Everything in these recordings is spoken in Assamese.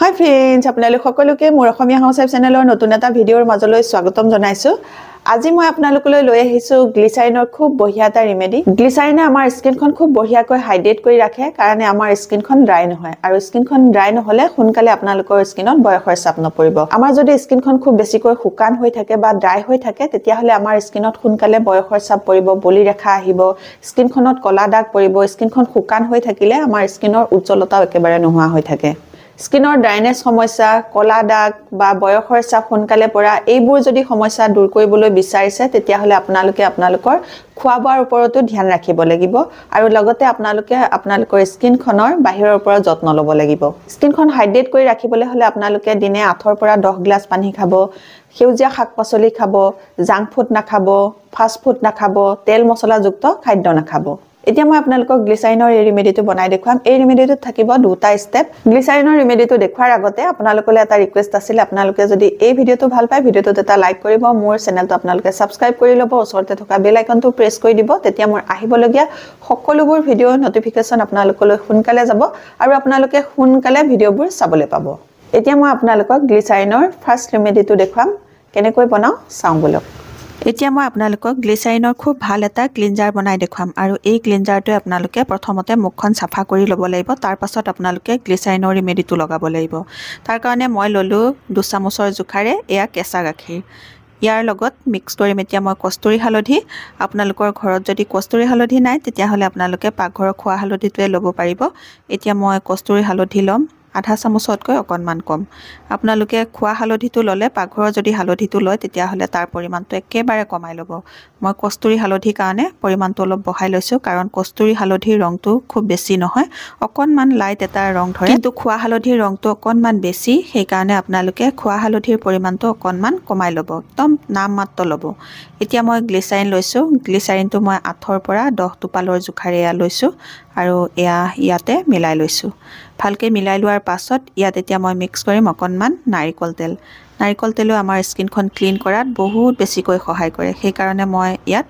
Hi friends, আপোনালোক সকলোকে মোৰ অসমীয়া হাউচৱাইফ চেনেলৰ নতুন এটা ভিডিঅ'ৰ মাজলৈ স্বাগতম জনাইছো। আজি মই আপোনালোকলৈ লৈ আহিছো গ্লিচাৰিনৰ খুব বঢ়িয়া এটা ৰেমেডি। গ্লিচাৰিনে আমাৰ স্কিনখন খুব বঢ়িয়াকৈ হাইড্ৰেট কৰি ৰাখে কাৰণে আমাৰ স্কিনখন ড্ৰাই নহয় আৰু স্কিনখন ড্ৰাই নহলে সোনকালে আপোনালোকৰ স্কিনত বয়সৰ ছাপ নপৰিব। আমাৰ যদি স্কিনখন খুব বেছিকৈ শুকান হৈ থাকে বা ড্ৰাই হৈ থাকে তেতিয়া হলে আমাৰ স্কিনত সোনকালে বয়সৰ ছাপ পৰিব, বলি ৰেখা আহিব, স্কিনখনত কলা দাগ পৰিব, স্কিনখন শুকান হৈ থাকিলে আমাৰ স্কিনৰ উজ্জ্বলতাও একেবাৰে নোহোৱা হৈ থাকে। স্কিনৰ ড্ৰাইনেছ সমস্যা, কলা দাগ বা বয়সৰ ছাপ সোনকালে পৰা এইবোৰ যদি সমস্যা দূৰ কৰিবলৈ বিচাৰিছে তেতিয়া হলে আপোনালোকৰ খোৱা-বোৱাৰ ওপৰতো ধ্যান ৰাখিব লাগিব আৰু লগতে আপোনালোকৰ স্কিনখনৰ বাহিৰৰ ওপৰত যত্ন ল'ব লাগিব। স্কিনখন হাইড্ৰেট কৰি ৰাখিবলৈ হলে আপোনালোকে দিনে 8 পৰা 10 গ্লাছ পানী খাব, সেউজীয়া শাক-পাচলি খাব, জাংক ফুড নাখাব, ফাষ্ট ফুড নাখাব, তেল মছলাযুক্ত খাদ্য নাখাব। এতিয়া মই আপোনালোকক গ্লিচাৰিনৰ এই ৰেমেডিটো বনাই দেখুৱাম। এই ৰেমেডিটোত থাকিব দুটা ষ্টেপ। গ্লিচাৰিনৰ ৰেমেডিটো দেখুৱাৰ আগতে আপোনালোকলৈ এটা ৰিকুৱেষ্ট আছিল, আপোনালোকে যদি এই ভিডিঅ'টো ভাল পায় ভিডিঅ'টোত এটা লাইক কৰিব, মোৰ চেনেলটো আপোনালোকে সাবস্ক্ৰাইব কৰি ল'ব, ওচৰতে থকা বেল আইকনটো প্ৰেছ কৰি দিব, তেতিয়া মোৰ আহিবলগীয়া সকলোবোৰ ভিডিঅ'ৰ নটিফিকেশ্যন আপোনালোকলৈ সোনকালে যাব আৰু আপোনালোকে সোনকালে ভিডিঅ'বোৰ চাবলৈ পাব। এতিয়া মই আপোনালোকক গ্লিচাৰিনৰ ফাৰ্ষ্ট ৰেমেডিটো দেখুৱাম, কেনেকৈ বনাওঁ চাওঁ বলক। এতিয়া মই আপোনালোকক গ্লিচাৰিনৰ খুব ভাল এটা ক্লিনজাৰ বনাই দেখুৱাম আৰু এই ক্লিনজাৰটোৱে আপোনালোকে প্ৰথমতে মুখখন চাফা কৰি ল'ব লাগিব, তাৰ পাছত আপোনালোকে গ্লিচাৰিনৰ ৰেমেডিটো লগাব লাগিব। তাৰ কাৰণে মই ল'লোঁ 2 চামুচৰ জোখাৰে এয়া কেঁচা গাখীৰ। ইয়াৰ লগত মিক্স কৰিম এতিয়া মই কস্তুৰী হালধি। আপোনালোকৰ ঘৰত যদি কস্তুৰী হালধি নাই তেতিয়াহ'লে আপোনালোকে পাকঘৰৰ খোৱা হালধিটোৱে ল'ব পাৰিব। এতিয়া মই কস্তুৰী হালধি ল'ম, আধা চামুচতকৈ অকণমান কম। আপোনালোকে খোৱা হালধিটো ল'লে, পাকঘৰৰ যদি হালধিটো লয় তেতিয়াহ'লে তাৰ পৰিমাণটো একেবাৰে কমাই ল'ব। মই কস্তুৰী হালধিৰ কাৰণে পৰিমাণটো অলপ বঢ়াই লৈছোঁ, কাৰণ কস্তুৰী হালধিৰ ৰংটো খুব বেছি নহয়, অকণমান লাইট এটা ৰং ধৰে, কিন্তু খোৱা হালধিৰ ৰংটো অকণমান বেছি, সেইকাৰণে আপোনালোকে খোৱা হালধিৰ পৰিমাণটো অকণমান কমাই ল'ব, একদম নামমাত্ৰ ল'ব। এতিয়া মই গ্লিচাৰিন লৈছোঁ। গ্লিচাৰিনটো মই 8 পৰা 10 টোপালৰ জোখাৰে এয়া লৈছোঁ আৰু এয়া ইয়াতে মিলাই লৈছোঁ। ভালকৈ মিলাই লোৱাৰ পাছত ইয়াত এতিয়া মই মিক্স কৰিম অকণমান নাৰিকল তেল। নাৰিকল তেলেও আমাৰ স্কিনখন ক্লিন কৰাত বহুত বেছিকৈ সহায় কৰে, সেইকাৰণে মই ইয়াত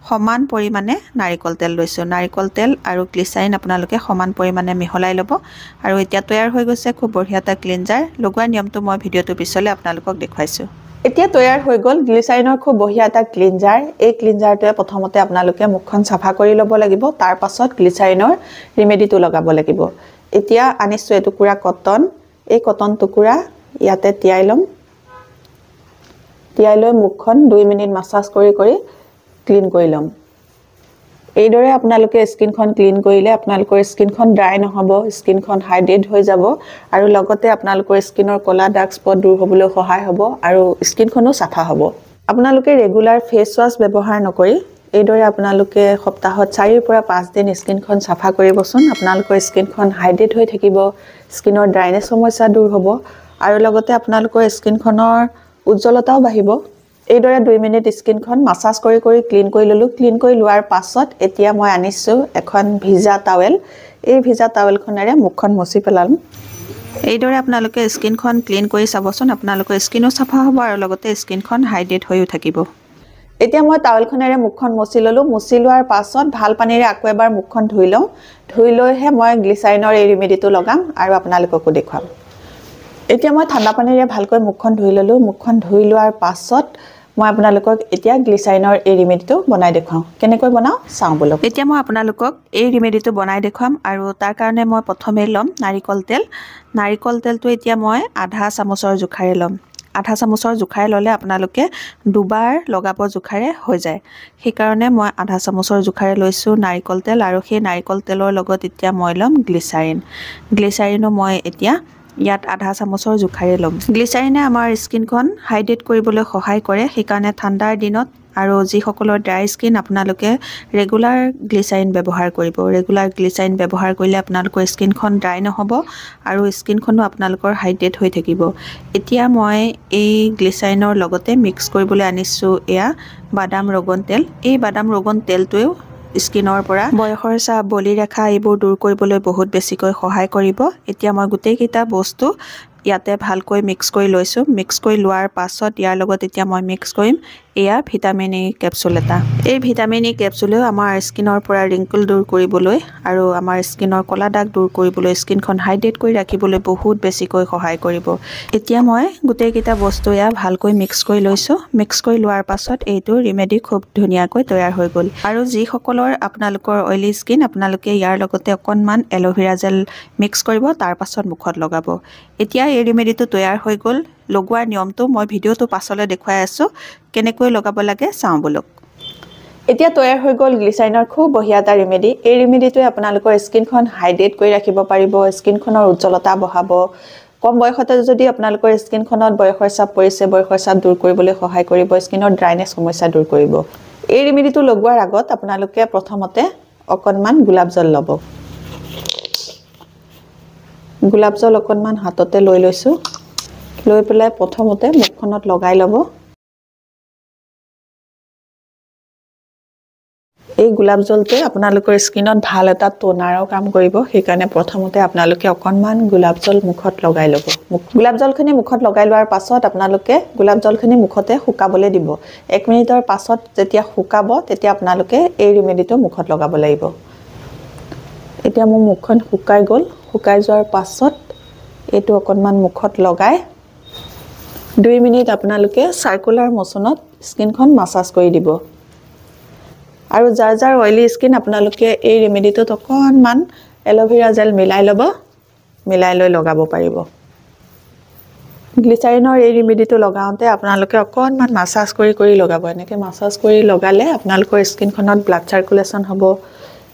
সমান পৰিমাণে নাৰিকল তেল লৈছোঁ। নাৰিকল তেল আৰু গ্লিচাৰিন আপোনালোকে সমান পৰিমাণে মিহলাই ল'ব আৰু এতিয়া তৈয়াৰ হৈ গৈছে খুব বঢ়িয়া এটা ক্লিনজাৰ। লগোৱাৰ নিয়মটো মই ভিডিঅ'টোৰ পিছলৈ আপোনালোকক দেখুৱাইছোঁ। এতিয়া তৈয়াৰ হৈ গ'ল গ্লিচাৰিনৰ খুব বঢ়িয়া এটা ক্লিনজাৰ। এই ক্লিনজাৰটোৱে প্ৰথমতে আপোনালোকে মুখখন চাফা কৰি ল'ব লাগিব, তাৰ পাছত গ্লিচাৰিনৰ ৰেমেডিটো লগাব লাগিব। এতিয়া আনিছোঁ এটুকুৰা কটন। এই কটন টুকুৰা ইয়াতে তিয়াই ল'ম। তিয়াই লৈ মুখখন 2 মিনিট মাছাজ কৰি ক্লিন কৰি ল'ম। এইদৰে আপোনালোকে স্কিনখন ক্লিন কৰিলে আপোনালোকৰ স্কিনখন ড্ৰাই নহ'ব, স্কিনখন হাইড্ৰেট হৈ যাব আৰু লগতে আপোনালোকৰ স্কিনৰ কলা ডাৰ্ক স্পট দূৰ হ'বলৈ সহায় হ'ব আৰু স্কিনখনো চাফা হ'ব। আপোনালোকে ৰেগুলাৰ ফেচ ৱাছ ব্যৱহাৰ নকৰি এইদৰে আপোনালোকে সপ্তাহত 4 পৰা 5 দিন স্কিনখন চাফা কৰিবচোন। আপোনালোকৰ স্কিনখন হাইড্ৰেট হৈ থাকিব, স্কিনৰ ড্ৰাইনেছ সমস্যা দূৰ হ'ব আৰু লগতে আপোনালোকৰ স্কিনখনৰ উজ্জ্বলতাও বাঢ়িব। এইদৰে 2 মিনিট স্কিনখন মাছাজ কৰি ক্লিন কৰি ল'লোঁ। ক্লিন কৰি লোৱাৰ পাছত এতিয়া মই আনিছোঁ এখন ভিজা টাৱেল। এই ভিজা টাৱেলখনেৰে মুখখন মুচি পেলাম। এইদৰে আপোনালোকে স্কিনখন ক্লিন কৰি চাবচোন, আপোনালোকৰ স্কিনো চাফা হ'ব আৰু লগতে স্কিনখন হাইড্ৰেট হৈও থাকিব। এতিয়া মই টাৱেলখনেৰে মুখখন মুচি ল'লোঁ। মুচি লোৱাৰ পাছত ভাল পানীৰে আকৌ এবাৰ মুখখন ধুই লওঁ। ধুই লৈহে মই গ্লিচাৰিনৰ এই ৰেমেডিটো লগাম আৰু আপোনালোককো দেখুৱাম। এতিয়া মই ঠাণ্ডা পানীৰে ভালকৈ মুখখন ধুই ল'লোঁ। মুখখন ধুই লোৱাৰ পাছত মই আপোনালোকক এতিয়া গ্লিচাৰিনৰ এই ৰেমেডিটো বনাই দেখুৱাওঁ। কেনেকৈ বনাওঁ চাওঁ বলক। এতিয়া মই আপোনালোকক এই ৰেমেডিটো বনাই দেখুৱাম আৰু তাৰ কাৰণে মই প্ৰথমে ল'ম নাৰিকল তেল। নাৰিকল তেলটো এতিয়া মই আধা চামুচৰ জোখাৰে ল'ম। আধা চামুচৰ জোখাৰে ল'লে আপোনালোকে দুবাৰ লগাব জোখাৰে হৈ যায়, সেইকাৰণে মই আধা চামুচৰ জোখাৰে লৈছোঁ নাৰিকল তেল আৰু সেই নাৰিকল তেলৰ লগত এতিয়া মই ল'ম গ্লিচাৰিন। গ্লিচাৰিনো মই এতিয়া ইয়াত আধা চামুচৰ জোখাৰে ল'ম। গ্লিচাৰিনে আমাৰ স্কিনখন হাইড্ৰেট কৰিবলৈ সহায় কৰে, সেইকাৰণে ঠাণ্ডাৰ দিনত আৰু যিসকলৰ ড্ৰাই স্কিন আপোনালোকে ৰেগুলাৰ গ্লিচাৰিন ব্যৱহাৰ কৰিব। ৰেগুলাৰ গ্লিচাৰিন ব্যৱহাৰ কৰিলে আপোনালোকৰ স্কিনখন ড্ৰাই নহ'ব আৰু স্কিনখনো আপোনালোকৰ হাইড্ৰেট হৈ থাকিব। এতিয়া মই এই গ্লিচাৰিনৰ লগতে মিক্স কৰিবলৈ আনিছোঁ এয়া বাদাম ৰগন তেল। এই বাদাম ৰগন তেলটোৱেও স্কিনৰ পৰা বয়সৰ ছাপ, বলি ৰেখা এইবোৰ দূৰ কৰিবলৈ বহুত বেছিকৈ সহায় কৰিব। এতিয়া মই গোটেইকেইটা বস্তু ইয়াতে ভালকৈ মিক্স কৰি লৈছোঁ মিক্স কৰি লোৱাৰ পাছত ইয়াৰ লগত এতিয়া মই মিক্স কৰিম এয়া ভিটামিন ই কেপচুল এটা এই ভিটামিন ই কেপচুলেও আমাৰ স্কিনৰ পৰা ৰিংকল দূৰ কৰিবলৈ আৰু আমাৰ স্কিনৰ কলা দাগ দূৰ কৰিবলৈ স্কিনখন হাইড্ৰেট কৰি ৰাখিবলৈ বহুত বেছিকৈ সহায় কৰিব এতিয়া মই গোটেইকেইটা বস্তু এয়া ভালকৈ মিক্স কৰি লৈছোঁ মিক্স কৰি লোৱাৰ পাছত এইটো ৰিমেডি খুব ধুনীয়াকৈ তৈয়াৰ হৈ গ'ল আৰু যিসকলৰ আপোনালোকৰ অইলি স্কিন আপোনালোকে ইয়াৰ লগতে অকণমান এল'ভেৰা জেল মিক্স কৰিব তাৰ পাছত মুখত লগাব এতিয়া এই ৰিমেডিটো তৈয়াৰ হৈ গ'ল লগোৱাৰ নিয়মটো মই ভিডিঅ'টো পাছলৈ দেখুৱাই আছোঁ কেনেকৈ লগাব লাগে চাওঁ বলক এতিয়া তৈয়াৰ হৈ গ'ল গ্লিচাৰিনৰ খুব বঢ়িয়া এটা ৰিমেডি এই ৰিমেডিটোৱে আপোনালোকৰ স্কিনখন হাইড্ৰেট কৰি ৰাখিব পাৰিব স্কিনখনৰ উজ্জ্বলতা বঢ়াব কম বয়সতে যদি আপোনালোকৰ স্কিনখনত বয়সৰ চাপ পৰিছে বয়সৰ চাপ দূৰ কৰিবলৈ সহায় কৰিব স্কিনৰ ড্ৰাইনেছ সমস্যা দূৰ কৰিব এই ৰিমেডিটো লগোৱাৰ আগত আপোনালোকে প্ৰথমতে অকণমান গোলাপ জল ল'ব গোলাপ জল অকণমান হাততে লৈ লৈছোঁ লৈ পেলাই প্ৰথমতে মুখখনত লগাই ল'ব এই গোলাপ জলটোৱে আপোনালোকৰ স্কিনত ভাল এটা টোনাৰৰ কাম কৰিব সেইকাৰণে প্ৰথমতে আপোনালোকে অকণমান গোলাপ জল মুখত লগাই ল'ব গোলাপ জলখিনি মুখত লগাই লোৱাৰ পাছত আপোনালোকে গোলাপ জলখিনি মুখতে শুকাবলৈ দিব 1 মিনিটৰ পাছত যেতিয়া শুকাব তেতিয়া আপোনালোকে এই ৰিমেডিটো মুখত লগাব লাগিব এতিয়া মোৰ মুখখন শুকাই গ'ল শুকাই যোৱাৰ পাছত এইটো অকণমান মুখত লগাই 2 মিনিট আপোনালোকে সাৰ্কুলাৰ মোচনত স্কিনখন মাসাজ কৰি দিব আৰু যাৰ যাৰ অইলি স্কিন আপোনালোকে এই ৰিমেডিটোত অকণমান এল'ভেৰা জেল মিলাই ল'ব মিলাই লৈ লগাব পাৰিব গ্লিচাৰিনৰ এই ৰিমেডিটো লগাওঁতে আপোনালোকে অকণমান মাসাজ কৰি লগাব এনেকৈ মাসাজ কৰি লগালে আপোনালোকৰ স্কিনখনত ব্লাড চাৰ্কুলেশ্যন হ'ব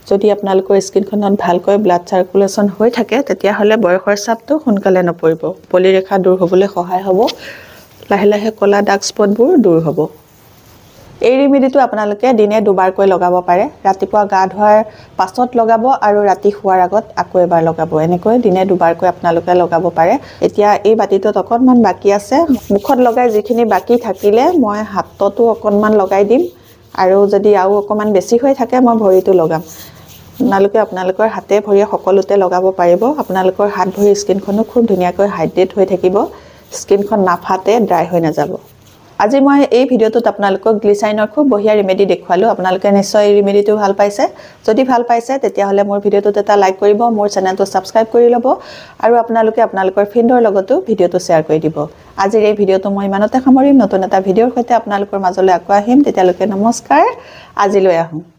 যদি আপোনালোকৰ স্কিনখনত ভালকৈ ব্লাড চাৰ্কুলেশ্যন হৈ থাকে তেতিয়াহ'লে বয়সৰ চাপটো সোনকালে নপৰিব পলিৰেখা দূৰ হ'বলৈ সহায় হ'ব লাহে লাহে কলা ডাৰ্ক স্পটবোৰ দূৰ হ'ব এই ৰিমেডিটো আপোনালোকে দিনে দুবাৰকৈ লগাব পাৰে ৰাতিপুৱা গা ধোৱাৰ পাছত লগাব আৰু ৰাতি শুৱাৰ আগত আকৌ এবাৰ লগাব এনেকৈ দিনে দুবাৰকৈ আপোনালোকে লগাব পাৰে এতিয়া এই বাটিটোত অকণমান বাকি আছে মুখত লগাই যিখিনি বাকি থাকিলে মই হাততো অকণমান লগাই দিম আৰু যদি আৰু অকণমান বেছি হৈ থাকে মই ভৰিটো লগাম আপোনালোকে আপোনালোকৰ হাতে ভৰিয়ে সকলোতে লগাব পাৰিব আপোনালোকৰ হাত ভৰি স্কিনখনো খুব ধুনীয়াকৈ হাইড্ৰেট হৈ থাকিব স্কিনখন নাফাটে ড্ৰাই হৈ নাযাব আজি মই এই ভিডিঅ'টোত আপোনালোকক গ্লিচাৰিনৰ খুব বঢ়িয়া ৰিমেডি দেখুৱালোঁ আপোনালোকে নিশ্চয় এই ৰিমেডিটো ভাল পাইছে যদি ভাল পাইছে তেতিয়াহ'লে মোৰ ভিডিঅ'টোত এটা লাইক কৰিব মোৰ চেনেলটো ছাবস্ক্ৰাইব কৰি ল'ব আৰু আপোনালোকে আপোনালোকৰ ফ্ৰেণ্ডৰ লগতো ভিডিঅ'টো শ্বেয়াৰ কৰি দিব আজিৰ এই ভিডিঅ'টো মই ইমানতে সামৰিম নতুন এটা ভিডিঅ'ৰ সৈতে আপোনালোকৰ মাজলৈ আকৌ আহিম তেতিয়ালৈকে নমস্কাৰ আজিলৈ আহোঁ